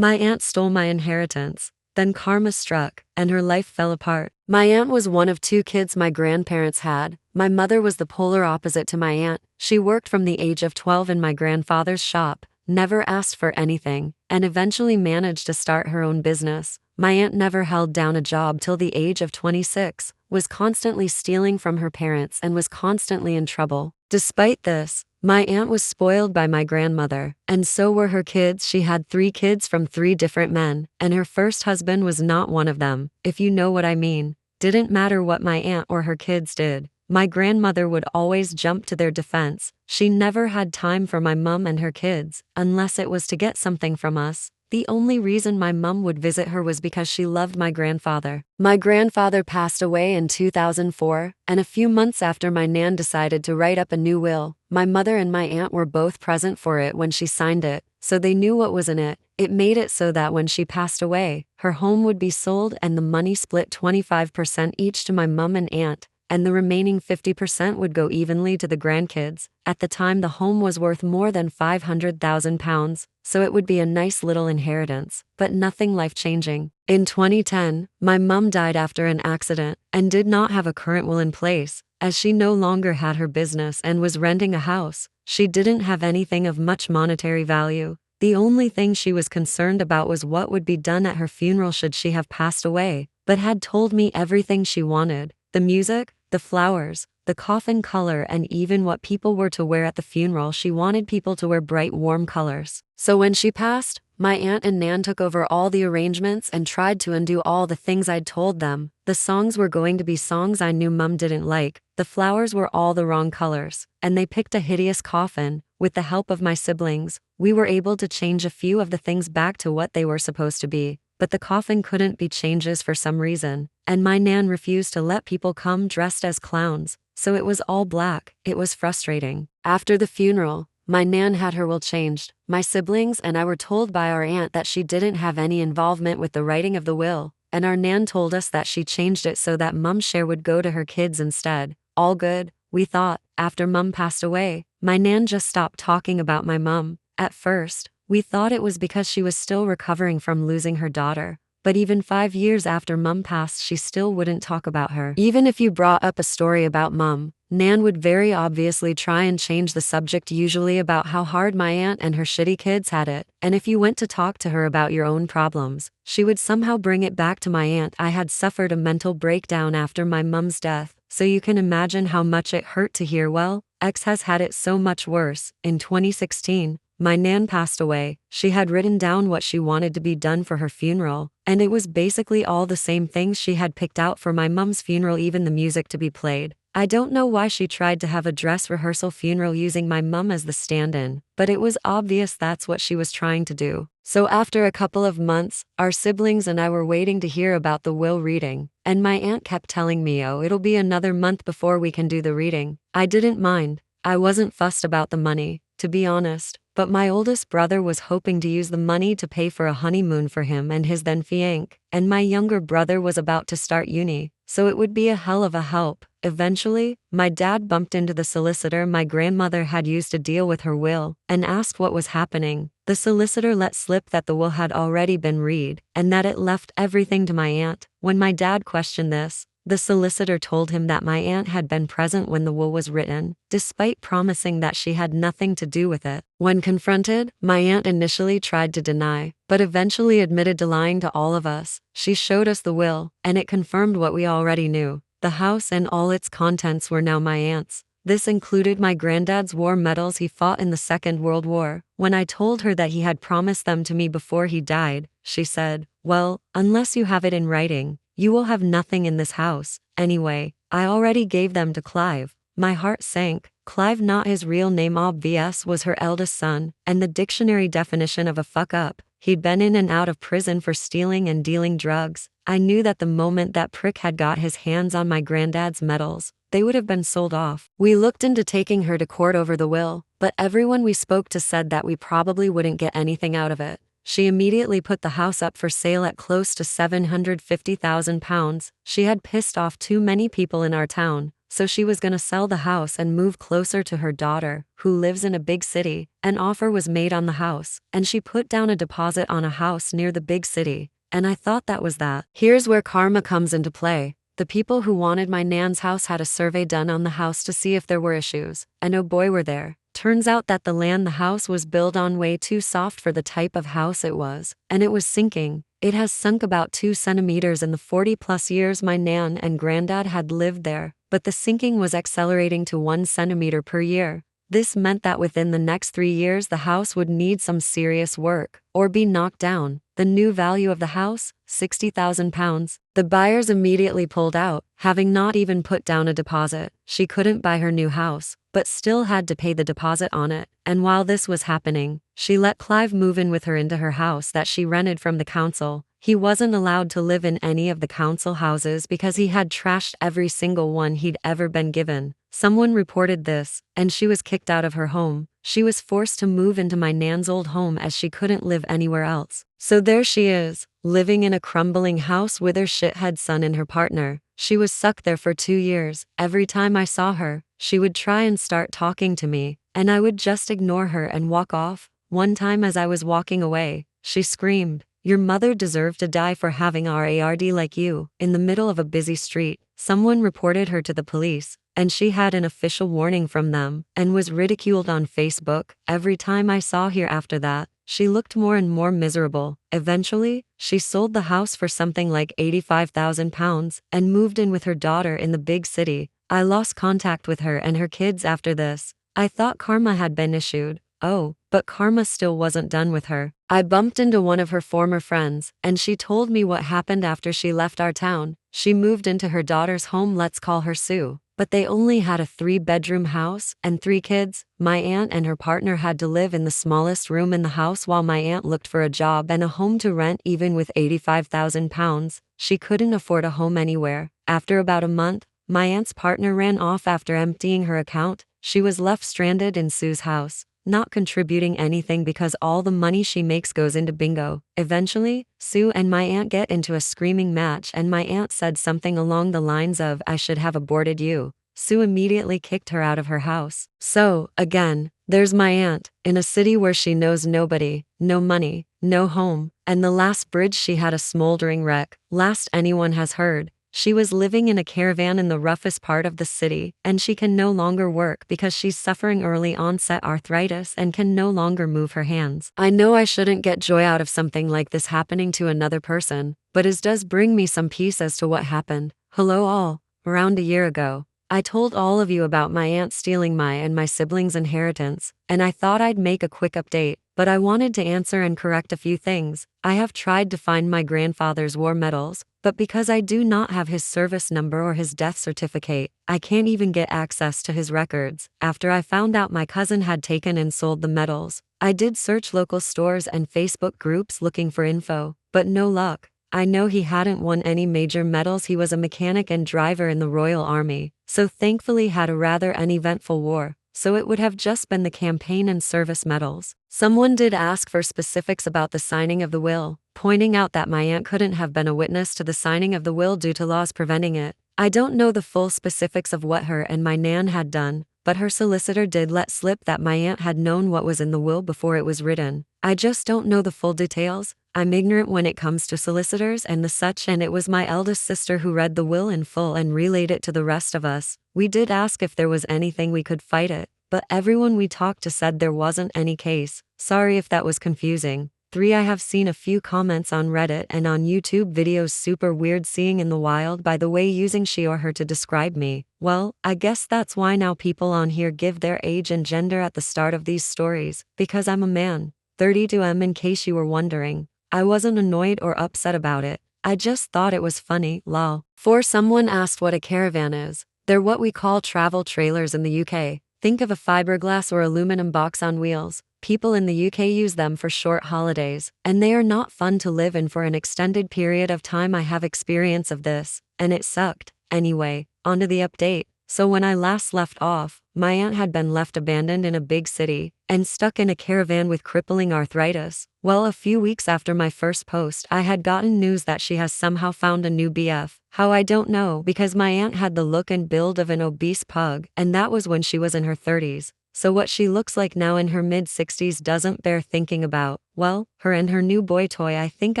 My aunt stole my inheritance. Then karma struck, and her life fell apart. My aunt was one of two kids my grandparents had. My mother was the polar opposite to my aunt. She worked from the age of 12 in my grandfather's shop, never asked for anything, and eventually managed to start her own business. My aunt never held down a job till the age of 26, was constantly stealing from her parents and was constantly in trouble. Despite this, my aunt was spoiled by my grandmother, and so were her kids. She had 3 kids from 3 different men, and her first husband was not one of them, if you know what I mean. Didn't matter what my aunt or her kids did. My grandmother would always jump to their defense. She never had time for my mum and her kids, unless it was to get something from us. The only reason my mum would visit her was because she loved my grandfather. My grandfather passed away in 2004, and a few months after my nan decided to write up a new will. My mother and my aunt were both present for it when she signed it, so they knew what was in it. It made it so that when she passed away, her home would be sold and the money split 25% each to my mum and aunt, and the remaining 50% would go evenly to the grandkids. At the time, the home was worth more than £500,000, so it would be a nice little inheritance, but nothing life-changing. In 2010, my mum died after an accident and did not have a current will in place, as she no longer had her business and was renting a house. She didn't have anything of much monetary value. The only thing she was concerned about was what would be done at her funeral should she have passed away, but had told me everything she wanted: the music, the flowers, the coffin color, and even what people were to wear at the funeral. She wanted people to wear bright, warm colors. So when she passed, my aunt and nan took over all the arrangements and tried to undo all the things I'd told them. The songs were going to be songs I knew mum didn't like. The flowers were all the wrong colors, and they picked a hideous coffin. With the help of my siblings, we were able to change a few of the things back to what they were supposed to be, but the coffin couldn't be changes for some reason, and my nan refused to let people come dressed as clowns, so it was all black. It was frustrating. After the funeral, my nan had her will changed. My siblings and I were told by our aunt that she didn't have any involvement with the writing of the will, and our nan told us that she changed it so that mum's share would go to her kids instead. All good, we thought. After mum passed away, my nan just stopped talking about my mum. At first, we thought it was because she was still recovering from losing her daughter, but even 5 years after mum passed, she still wouldn't talk about her. Even if you brought up a story about mum, nan would very obviously try and change the subject, usually about how hard my aunt and her shitty kids had it, and if you went to talk to her about your own problems, she would somehow bring it back to my aunt. I had suffered a mental breakdown after my mum's death, so you can imagine how much it hurt to hear. Well, X has had it so much worse. In 2016, my nan passed away. She had written down what she wanted to be done for her funeral, and it was basically all the same things she had picked out for my mum's funeral, even the music to be played. I don't know why she tried to have a dress rehearsal funeral using my mum as the stand-in, but it was obvious that's what she was trying to do. So after a couple of months, our siblings and I were waiting to hear about the will reading, and my aunt kept telling me, oh, it'll be another month before we can do the reading. I didn't mind. I wasn't fussed about the money, to be honest, but my oldest brother was hoping to use the money to pay for a honeymoon for him and his then fiancée, and my younger brother was about to start uni, so it would be a hell of a help. Eventually, my dad bumped into the solicitor my grandmother had used to deal with her will, and asked what was happening. The solicitor let slip that the will had already been read, and that it left everything to my aunt. When my dad questioned this, the solicitor told him that my aunt had been present when the will was written, despite promising that she had nothing to do with it. When confronted, my aunt initially tried to deny, but eventually admitted to lying to all of us. She showed us the will, and it confirmed what we already knew. The house and all its contents were now my aunt's. This included my granddad's war medals he fought in the Second World War. When I told her that he had promised them to me before he died, she said, "Well, unless you have it in writing, you will have nothing in this house. Anyway, I already gave them to Clive." My heart sank. Clive, not his real name, obvious, was her eldest son, and the dictionary definition of a fuck up. He'd been in and out of prison for stealing and dealing drugs. I knew that the moment that prick had got his hands on my granddad's medals, they would have been sold off. We looked into taking her to court over the will, but everyone we spoke to said that we probably wouldn't get anything out of it. She immediately put the house up for sale at close to £750,000. She had pissed off too many people in our town, so she was gonna sell the house and move closer to her daughter, who lives in a big city. An offer was made on the house, and she put down a deposit on a house near the big city. And I thought that was that. Here's where karma comes into play. The people who wanted my nan's house had a survey done on the house to see if there were issues, and oh boy were there. Turns out that the land the house was built on way too soft for the type of house it was, and it was sinking. It has sunk about 2 centimeters in the 40+ years my nan and granddad had lived there, but the sinking was accelerating to 1 centimeter per year. This meant that within the next 3 years the house would need some serious work, or be knocked down. The new value of the house, £60,000. The buyers immediately pulled out, having not even put down a deposit. She couldn't buy her new house, but still had to pay the deposit on it. And while this was happening, she let Clive move in with her into her house that she rented from the council. He wasn't allowed to live in any of the council houses because he had trashed every single one he'd ever been given. Someone reported this, and she was kicked out of her home. She was forced to move into my nan's old home as she couldn't live anywhere else. So there she is, living in a crumbling house with her shithead son and her partner. She was stuck there for 2 years. Every time I saw her, she would try and start talking to me, and I would just ignore her and walk off. One time as I was walking away, she screamed, "Your mother deserved to die for having RARD like you," in the middle of a busy street. Someone reported her to the police, and she had an official warning from them, and was ridiculed on Facebook. Every time I saw her after that, she looked more and more miserable. Eventually, she sold the house for something like £85,000 and moved in with her daughter in the big city. I lost contact with her and her kids after this. I thought karma had been issued. Oh, but karma still wasn't done with her. I bumped into one of her former friends, and she told me what happened after she left our town. She moved into her daughter's home, let's call her Sue. But they only had a 3-bedroom house and 3 kids. My aunt and her partner had to live in the smallest room in the house while my aunt looked for a job and a home to rent. Even with £85,000, she couldn't afford a home anywhere. After about a month, my aunt's partner ran off after emptying her account. She was left stranded in Sue's house, not contributing anything because all the money she makes goes into bingo. Eventually, Sue and my aunt get into a screaming match and my aunt said something along the lines of, "I should have aborted you." Sue immediately kicked her out of her house. So, again, there's my aunt, in a city where she knows nobody, no money, no home, and the last bridge she had a smoldering wreck. Last anyone has heard, she was living in a caravan in the roughest part of the city, and she can no longer work because she's suffering early onset arthritis and can no longer move her hands. I know I shouldn't get joy out of something like this happening to another person, but it does bring me some peace as to what happened. Hello all. Around a year ago, I told all of you about my aunt stealing my and my siblings' inheritance, and I thought I'd make a quick update, but I wanted to answer and correct a few things. I have tried to find my grandfather's war medals, but because I do not have his service number or his death certificate, I can't even get access to his records. After I found out my cousin had taken and sold the medals, I did search local stores and Facebook groups looking for info, but no luck. I know he hadn't won any major medals. He was a mechanic and driver in the Royal Army, so thankfully had a rather uneventful war, so it would have just been the campaign and service medals. Someone did ask for specifics about the signing of the will, pointing out that my aunt couldn't have been a witness to the signing of the will due to laws preventing it. I don't know the full specifics of what her and my nan had done, but her solicitor did let slip that my aunt had known what was in the will before it was written. I just don't know the full details. I'm ignorant when it comes to solicitors and the such, and it was my eldest sister who read the will in full and relayed it to the rest of us. We did ask if there was anything we could fight it, but everyone we talked to said there wasn't any case. Sorry if that was confusing. 3. I have seen a few comments on Reddit and on YouTube videos super weird seeing in the wild, by the way, using she or her to describe me. Well, I guess that's why now people on here give their age and gender at the start of these stories, because I'm a man. 32M. In case you were wondering, I wasn't annoyed or upset about it. I just thought it was funny, lol. 4. Someone asked what a caravan is. They're what we call travel trailers in the UK. Think of a fiberglass or aluminum box on wheels. People in the UK use them for short holidays, and they are not fun to live in for an extended period of time. I have experience of this, and it sucked. Anyway, onto the update. So when I last left off, my aunt had been left abandoned in a big city and stuck in a caravan with crippling arthritis. Well, a few weeks after my first post, I had gotten news that she has somehow found a new BF. How, I don't know, because my aunt had the look and build of an obese pug, and that was when she was in her 30s. So what she looks like now in her mid-60s doesn't bear thinking about. Well, her and her new boy toy, I think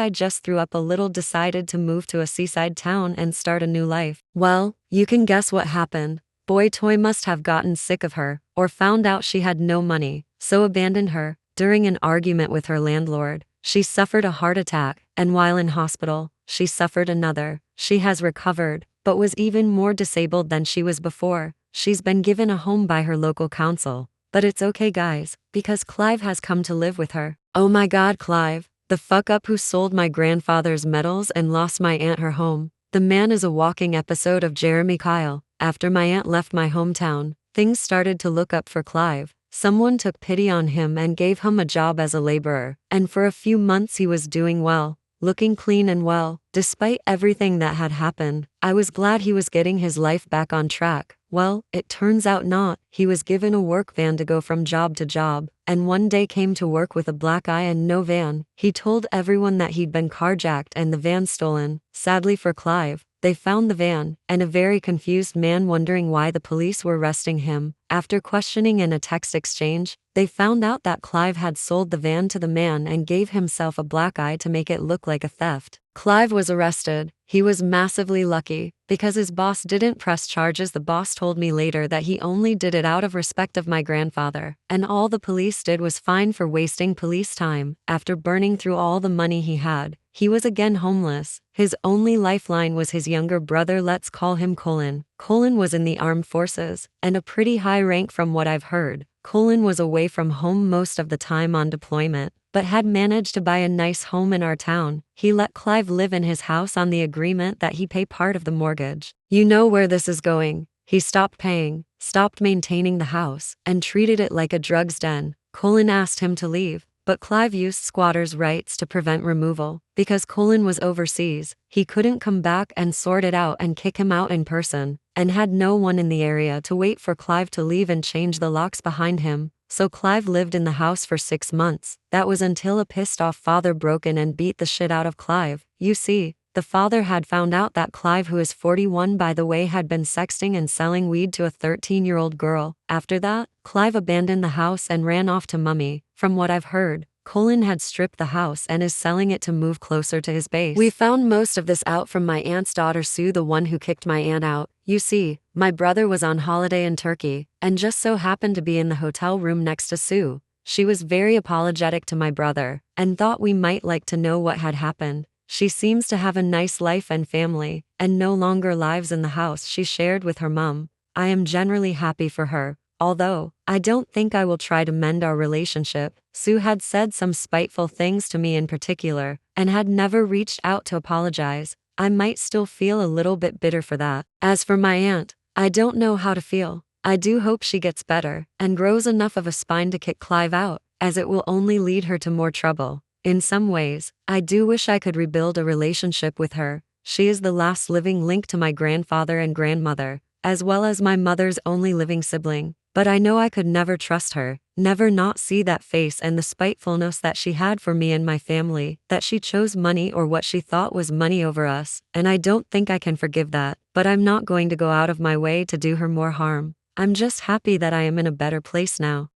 I just threw up a little, decided to move to a seaside town and start a new life. Well, you can guess what happened. Boy toy must have gotten sick of her, or found out she had no money, so abandoned her. During an argument with her landlord, she suffered a heart attack, and while in hospital, she suffered another. She has recovered, but was even more disabled than she was before. She's been given a home by her local council. But it's okay, guys, because Clive has come to live with her. Oh my god, Clive, the fuck up who sold my grandfather's metals and lost my aunt her home. The man is a walking episode of Jeremy Kyle. After my aunt left my hometown, things started to look up for Clive. Someone took pity on him and gave him a job as a laborer, and for a few months he was doing well, looking clean and well. Despite everything that had happened, I was glad he was getting his life back on track. Well, it turns out not. He was given a work van to go from job to job, and one day came to work with a black eye and no van. He told everyone that he'd been carjacked and the van stolen. Sadly for Clive, they found the van, and a very confused man wondering why the police were arresting him. After questioning and a text exchange, they found out that Clive had sold the van to the man and gave himself a black eye to make it look like a theft. Clive was arrested. He was massively lucky, because his boss didn't press charges. The boss told me later that he only did it out of respect of my grandfather, and all the police did was fine for wasting police time. After burning through all the money he had, he was again homeless. His only lifeline was his younger brother, let's call him Colin. Colin was in the armed forces, and a pretty high rank from what I've heard. Colin was away from home most of the time on deployment, but had managed to buy a nice home in our town. He let Clive live in his house on the agreement that he pay part of the mortgage. You know where this is going. He stopped paying, stopped maintaining the house, and treated it like a drugs den. Colin asked him to leave, but Clive used squatters' rights to prevent removal. Because Colin was overseas, he couldn't come back and sort it out and kick him out in person, and had no one in the area to wait for Clive to leave and change the locks behind him. So Clive lived in the house for 6 months. That was until a pissed-off father broke in and beat the shit out of Clive. You see, the father had found out that Clive, who is 41 by the way, had been sexting and selling weed to a 13-year-old girl. After that, Clive abandoned the house and ran off to Mummy. From what I've heard, Colin had stripped the house and is selling it to move closer to his base. We found most of this out from my aunt's daughter Sue, the one who kicked my aunt out. You see, my brother was on holiday in Turkey, and just so happened to be in the hotel room next to Sue. She was very apologetic to my brother, and thought we might like to know what had happened. She seems to have a nice life and family, and no longer lives in the house she shared with her mum. I am generally happy for her, although I don't think I will try to mend our relationship. Sue had said some spiteful things to me in particular, and had never reached out to apologize. I might still feel a little bit bitter for that. As for my aunt, I don't know how to feel. I do hope she gets better, and grows enough of a spine to kick Clive out, as it will only lead her to more trouble. In some ways, I do wish I could rebuild a relationship with her. She is the last living link to my grandfather and grandmother, as well as my mother's only living sibling. But I know I could never trust her, never not see that face and the spitefulness that she had for me and my family, that she chose money or what she thought was money over us, and I don't think I can forgive that. But I'm not going to go out of my way to do her more harm. I'm just happy that I am in a better place now.